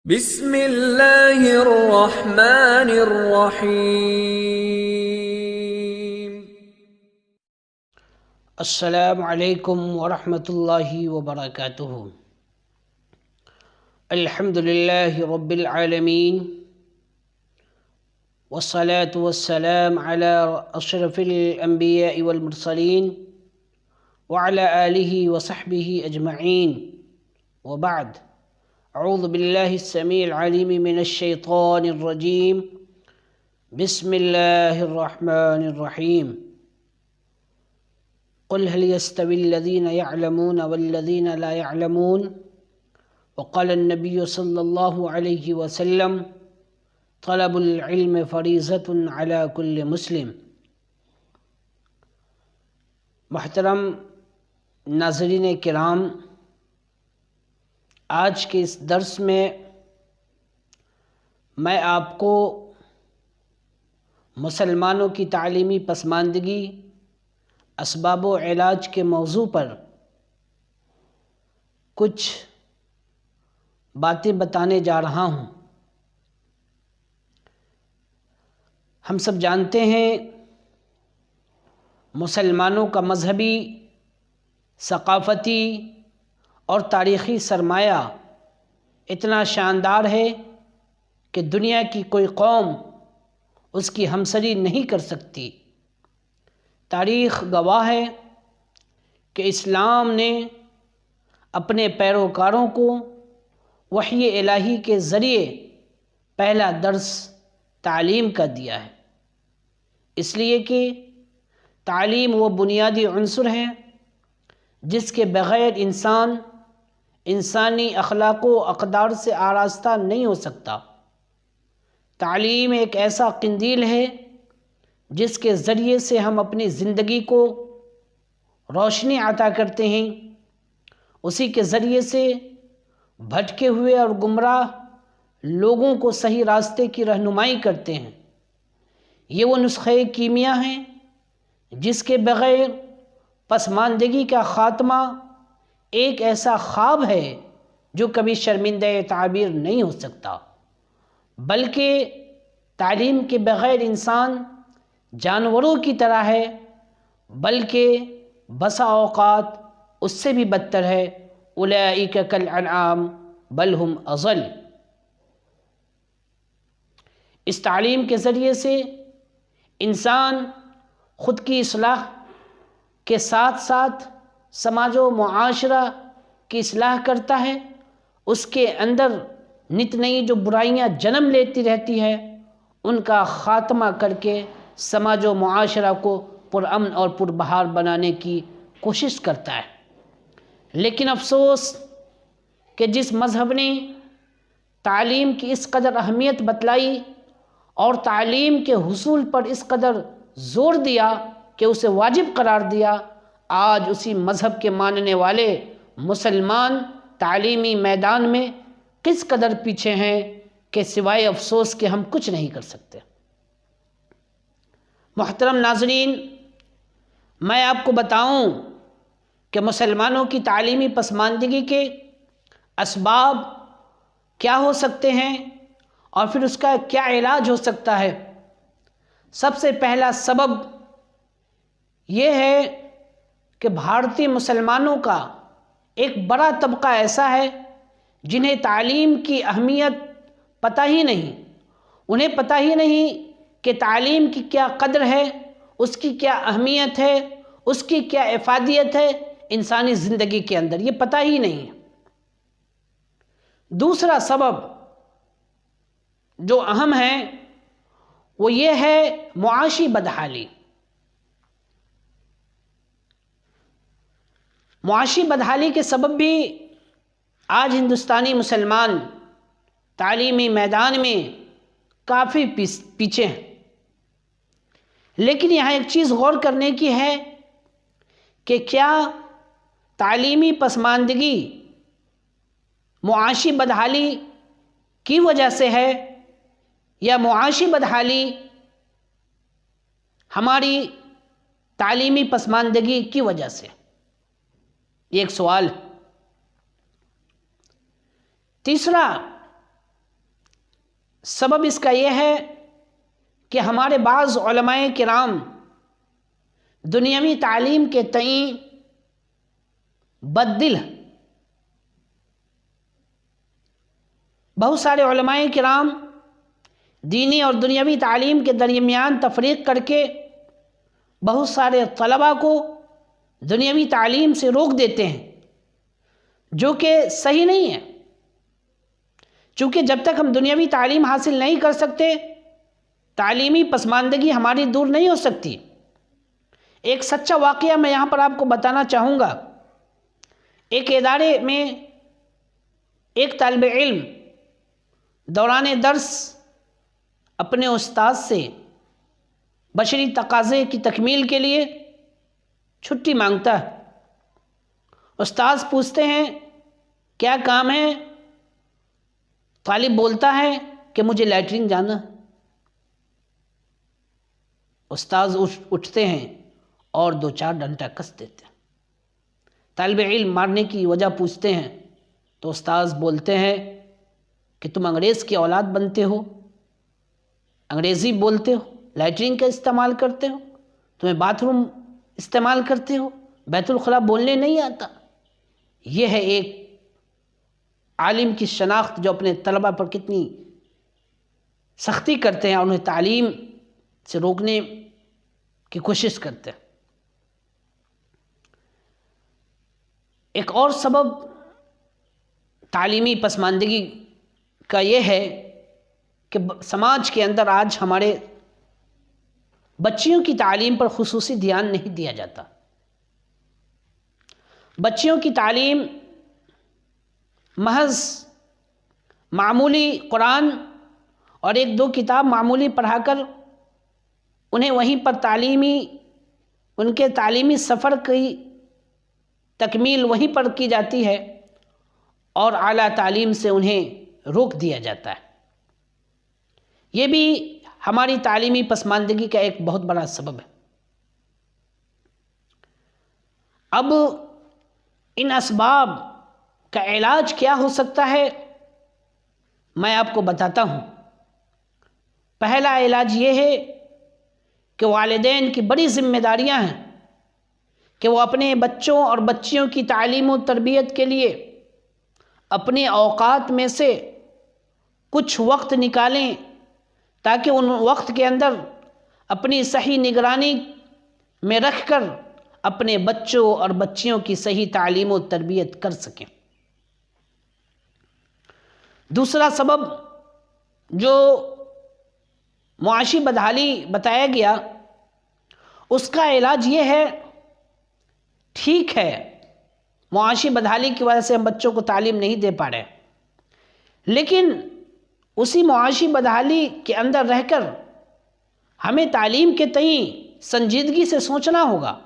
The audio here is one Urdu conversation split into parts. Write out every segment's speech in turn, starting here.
بسم اللہ الرحمن الرحیم۔ السلام علیکم ورحمۃ اللہ وبرکاتہ۔ الحمد للہ رب العالمین والصلاة والسلام علی اشرف الانبیاء والمرسلین وعلی آلہ وصحبہ اجمعین، وبعد۔ اعوذ باللہ السمیع العلیم من الشیطان الرجیم، بسم اللہ الرحمن الرحیم۔ قل هل يستوي الذين يعلمون والذين لا يعلمون، وقال النبي صلى الله عليه وسلم طلب العلم فریضۃ على كل مسلم۔ محترم ناظرین کرام، آج کے اس درس میں آپ کو مسلمانوں کی تعلیمی پسماندگی، اسباب و علاج کے موضوع پر کچھ باتیں بتانے جا رہا ہوں۔ ہم سب جانتے ہیں مسلمانوں کا مذہبی، ثقافتی اور تاریخی سرمایہ اتنا شاندار ہے کہ دنیا کی کوئی قوم اس کی ہمسری نہیں کر سکتی۔ تاریخ گواہ ہے کہ اسلام نے اپنے پیروکاروں کو وحی الہی کے ذریعے پہلا درس تعلیم کا دیا ہے، اس لیے کہ تعلیم وہ بنیادی عنصر ہے جس کے بغیر انسان انسانی اخلاق و اقدار سے آراستہ نہیں ہو سکتا۔ تعلیم ایک ایسا قندیل ہے جس کے ذریعے سے ہم اپنی زندگی کو روشنی عطا کرتے ہیں، اسی کے ذریعے سے بھٹکے ہوئے اور گمراہ لوگوں کو صحیح راستے کی رہنمائی کرتے ہیں۔ یہ وہ نسخہ کیمیا ہیں جس کے بغیر پسماندگی کا خاتمہ ایک ایسا خواب ہے جو کبھی شرمندہ تعبیر نہیں ہو سکتا، بلکہ تعلیم کے بغیر انسان جانوروں کی طرح ہے، بلکہ بسا اوقات اس سے بھی بدتر ہے۔ اولئک کالانعام بل ہم اضل۔ اس تعلیم کے ذریعے سے انسان خود کی اصلاح کے ساتھ ساتھ سماج و معاشرہ کی اصلاح کرتا ہے، اس کے اندر نت نئی جو برائیاں جنم لیتی رہتی ہے ان کا خاتمہ کر کے سماج و معاشرہ کو پرامن اور پربہار بنانے کی کوشش کرتا ہے۔ لیکن افسوس کہ جس مذہب نے تعلیم کی اس قدر اہمیت بتلائی اور تعلیم کے حصول پر اس قدر زور دیا کہ اسے واجب قرار دیا، آج اسی مذہب کے ماننے والے مسلمان تعلیمی میدان میں کس قدر پیچھے ہیں کہ سوائے افسوس کہ ہم کچھ نہیں کر سکتے۔ محترم ناظرین، میں آپ کو بتاؤں کہ مسلمانوں کی تعلیمی پسماندگی کے اسباب کیا ہو سکتے ہیں اور پھر اس کا کیا علاج ہو سکتا ہے۔ سب سے پہلا سبب یہ ہے کہ بھارتی مسلمانوں کا ایک بڑا طبقہ ایسا ہے جنہیں تعلیم کی اہمیت پتہ ہی نہیں، انہیں پتہ ہی نہیں کہ تعلیم کی کیا قدر ہے، اس کی کیا اہمیت ہے، اس کی کیا افادیت ہے انسانی زندگی کے اندر، یہ پتہ ہی نہیں ہے۔ دوسرا سبب جو اہم ہے وہ یہ ہے معاشی بدحالی۔ معاشی بدحالی کے سبب بھی آج ہندوستانی مسلمان تعلیمی میدان میں کافی پیچھے ہیں۔ لیکن یہاں ایک چیز غور کرنے کی ہے کہ کیا تعلیمی پسماندگی معاشی بدحالی کی وجہ سے ہے یا معاشی بدحالی ہماری تعلیمی پسماندگی کی وجہ سے؟ یہ ایک سوال۔ تیسرا سبب اس کا یہ ہے کہ ہمارے بعض علماء کرام دنیاوی تعلیم کے تئیں بددل ہیں۔ بہت سارے علماء کرام دینی اور دنیاوی تعلیم کے درمیان تفریق کر کے بہت سارے طلباء کو دنیاوی تعلیم سے روک دیتے ہیں، جو کہ صحیح نہیں ہے، چونکہ جب تک ہم دنیاوی تعلیم حاصل نہیں کر سکتے تعلیمی پسماندگی ہماری دور نہیں ہو سکتی۔ ایک سچا واقعہ میں یہاں پر آپ کو بتانا چاہوں گا۔ ایک ادارے میں ایک طالب علم دوران درس اپنے استاد سے بشری تقاضے کی تکمیل کے لیے چھٹی مانگتا ہے۔ استاد پوچھتے ہیں کیا کام ہے؟ طالب بولتا ہے کہ مجھے لیٹرین جانا۔ استاد اٹھتے ہیں اور 2-4 ڈنڈا کس دیتے ہیں۔ طالب علم مارنے کی وجہ پوچھتے ہیں تو استاد بولتے ہیں کہ تم انگریز کی اولاد بنتے ہو، انگریزی بولتے ہو، لیٹرین کا استعمال کرتے ہو، تمہیں باتھ روم استعمال کرتے ہو، بیت الخلاء بولنے نہیں آتا۔ یہ ہے ایک عالم کی شناخت جو اپنے طلبہ پر کتنی سختی کرتے ہیں اور انہیں تعلیم سے روکنے کی کوشش کرتے ہیں۔ ایک اور سبب تعلیمی پسماندگی کا یہ ہے کہ سماج کے اندر آج ہمارے بچیوں کی تعلیم پر خصوصی دھیان نہیں دیا جاتا۔ بچیوں کی تعلیم محض معمولی قرآن اور 1-2 کتاب معمولی پڑھا کر انہیں وہیں پر ان کے تعلیمی سفر کی تکمیل وہیں پر کی جاتی ہے اور اعلیٰ تعلیم سے انہیں روک دیا جاتا ہے۔ یہ بھی ہماری تعلیمی پسماندگی کا ایک بہت بڑا سبب ہے۔ اب ان اسباب کا علاج کیا ہو سکتا ہے میں آپ کو بتاتا ہوں۔ پہلا علاج یہ ہے کہ والدین کی بڑی ذمہ داریاں ہیں کہ وہ اپنے بچوں اور بچیوں کی تعلیم و تربیت کے لیے اپنے اوقات میں سے کچھ وقت نکالیں تاکہ ان وقت کے اندر اپنی صحیح نگرانی میں رکھ کر اپنے بچوں اور بچیوں کی صحیح تعلیم و تربیت کر سکیں۔ دوسرا سبب جو معاشی بدحالی بتایا گیا، اس کا علاج یہ ہے، ٹھیک ہے معاشی بدحالی کی وجہ سے ہم بچوں کو تعلیم نہیں دے پا رہے، لیکن اسی معاشی بدحالی کے اندر رہ کر ہمیں تعلیم کے تئیں سنجیدگی سے سوچنا ہوگا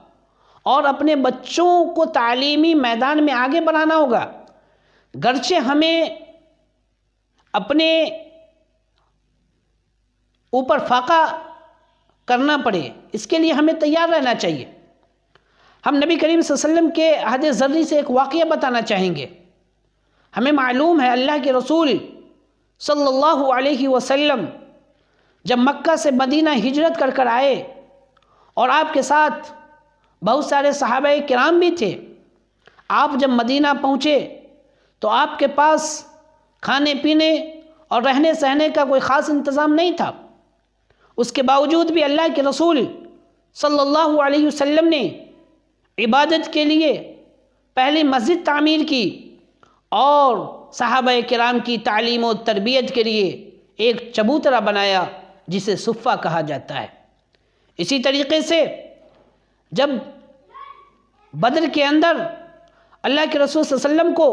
اور اپنے بچوں کو تعلیمی میدان میں آگے بڑھانا ہوگا۔ گرچہ ہمیں اپنے اوپر فاقہ کرنا پڑے، اس کے لیے ہمیں تیار رہنا چاہیے۔ ہم نبی کریم صلی اللہ علیہ وسلم کے عہد ذری سے ایک واقعہ بتانا چاہیں گے۔ ہمیں معلوم ہے اللہ کے رسول صلی اللہ علیہ وسلم جب مکہ سے مدینہ ہجرت کر آئے اور آپ کے ساتھ بہت سارے صحابہ کرام بھی تھے، آپ جب مدینہ پہنچے تو آپ کے پاس کھانے پینے اور رہنے سہنے کا کوئی خاص انتظام نہیں تھا۔ اس کے باوجود بھی اللہ کے رسول صلی اللہ علیہ وسلم نے عبادت کے لیے پہلی مسجد تعمیر کی اور صحابہ کرام کی تعلیم و تربیت کے لیے ایک چبوترا بنایا جسے صفہ کہا جاتا ہے۔ اسی طریقے سے جب بدر کے اندر اللہ کے رسول صلی اللہ علیہ وسلم کو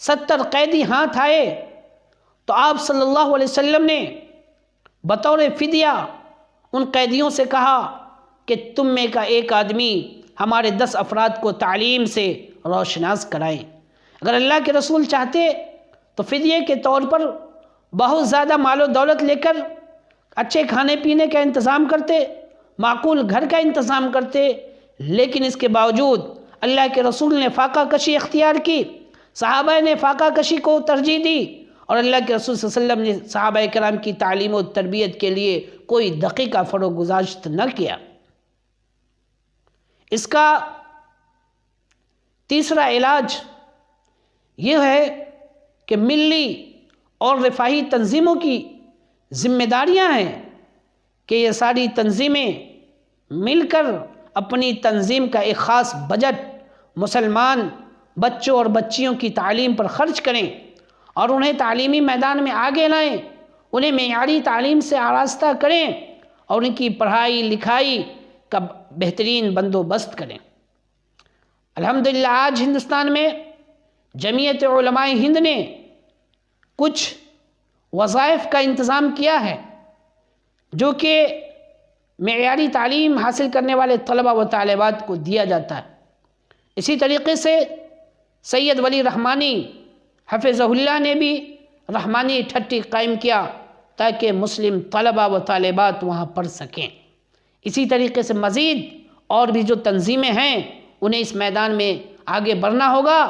70 قیدی ہاتھ آئے تو آپ صلی اللہ علیہ وسلم نے بطور فدیہ ان قیدیوں سے کہا کہ تم میں کا ایک آدمی ہمارے 10 افراد کو تعلیم سے روشناس کرائیں۔ اگر اللہ کے رسول چاہتے تو فدیے کے طور پر بہت زیادہ مال و دولت لے کر اچھے کھانے پینے کا انتظام کرتے، معقول گھر کا انتظام کرتے، لیکن اس کے باوجود اللہ کے رسول نے فاقہ کشی اختیار کی، صحابہ نے فاقہ کشی کو ترجیح دی اور اللہ کے رسول صلی اللہ علیہ وسلم نے صحابہ کرام کی تعلیم و تربیت کے لیے کوئی دقیقہ فروغ گزاشت نہ کیا۔ اس کا تیسرا علاج یہ ہے کہ ملی اور رفاہی تنظیموں کی ذمہ داریاں ہیں کہ یہ ساری تنظیمیں مل کر اپنی تنظیم کا ایک خاص بجٹ مسلمان بچوں اور بچیوں کی تعلیم پر خرچ کریں اور انہیں تعلیمی میدان میں آگے لائیں، انہیں معیاری تعلیم سے آراستہ کریں اور ان کی پڑھائی لکھائی کا بہترین بندوبست کریں۔ الحمدللہ آج ہندوستان میں جمعیت علماء ہند نے کچھ وظائف کا انتظام کیا ہے جو کہ معیاری تعلیم حاصل کرنے والے طلبہ و طالبات کو دیا جاتا ہے۔ اسی طریقے سے سید ولی رحمانی حفظہ اللہ نے بھی رحمانی ٹھٹی قائم کیا تاکہ مسلم طلبہ و طالبات وہاں پڑھ سکیں۔ اسی طریقے سے مزید اور بھی جو تنظیمیں ہیں انہیں اس میدان میں آگے بڑھنا ہوگا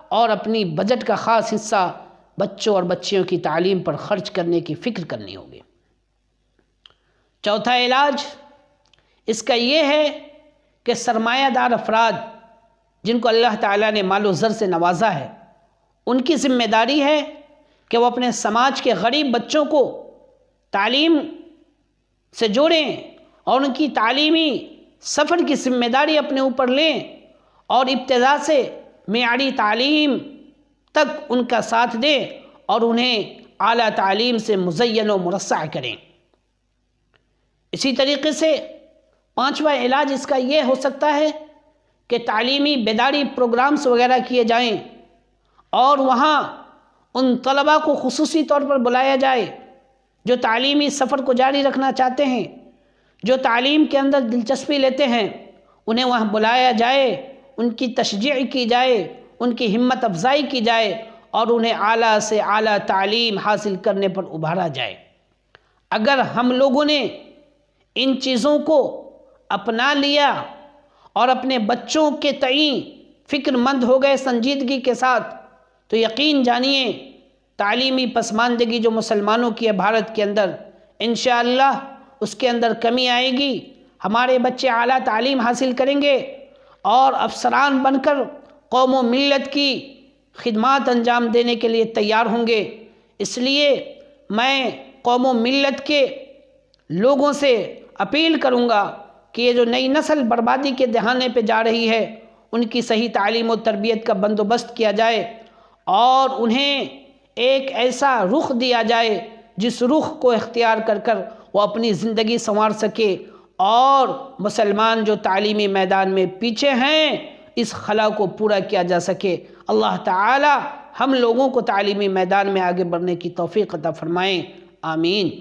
اور اپنی بجٹ کا خاص حصہ بچوں اور بچیوں کی تعلیم پر خرچ کرنے کی فکر کرنی ہوگی۔ چوتھا علاج اس کا یہ ہے کہ سرمایہ دار افراد جن کو اللہ تعالیٰ نے مال و زر سے نوازا ہے ان کی ذمہ داری ہے کہ وہ اپنے سماج کے غریب بچوں کو تعلیم سے جوڑیں اور ان کی تعلیمی سفر کی ذمہ داری اپنے اوپر لیں اور ابتدا سے معیاری تعلیم تک ان کا ساتھ دیں اور انہیں اعلیٰ تعلیم سے مزین و مرصع کریں۔ اسی طریقے سے پانچواں علاج اس کا یہ ہو سکتا ہے کہ تعلیمی بیداری پروگرامز وغیرہ کیے جائیں اور وہاں ان طلباء کو خصوصی طور پر بلایا جائے جو تعلیمی سفر کو جاری رکھنا چاہتے ہیں، جو تعلیم کے اندر دلچسپی لیتے ہیں، انہیں وہاں بلایا جائے، ان کی تشجیع کی جائے، ان کی ہمت افزائی کی جائے اور انہیں اعلیٰ سے اعلیٰ تعلیم حاصل کرنے پر ابھارا جائے۔ اگر ہم لوگوں نے ان چیزوں کو اپنا لیا اور اپنے بچوں کے تئیں فکر مند ہو گئے سنجیدگی کے ساتھ تو یقین جانیے تعلیمی پسماندگی جو مسلمانوں کی ہے بھارت کے اندر انشاءاللہ اس کے اندر کمی آئے گی۔ ہمارے بچے اعلیٰ تعلیم حاصل کریں گے اور افسران بن کر قوم و ملت کی خدمات انجام دینے کے لیے تیار ہوں گے۔ اس لیے میں قوم و ملت کے لوگوں سے اپیل کروں گا کہ یہ جو نئی نسل بربادی کے دہانے پہ جا رہی ہے ان کی صحیح تعلیم و تربیت کا بندوبست کیا جائے اور انہیں ایک ایسا رخ دیا جائے جس رخ کو اختیار کر کر وہ اپنی زندگی سنوار سکے اور مسلمان جو تعلیمی میدان میں پیچھے ہیں اس خلا کو پورا کیا جا سکے۔ اللہ تعالی ہم لوگوں کو تعلیمی میدان میں آگے بڑھنے کی توفیق عطا فرمائیں، آمین۔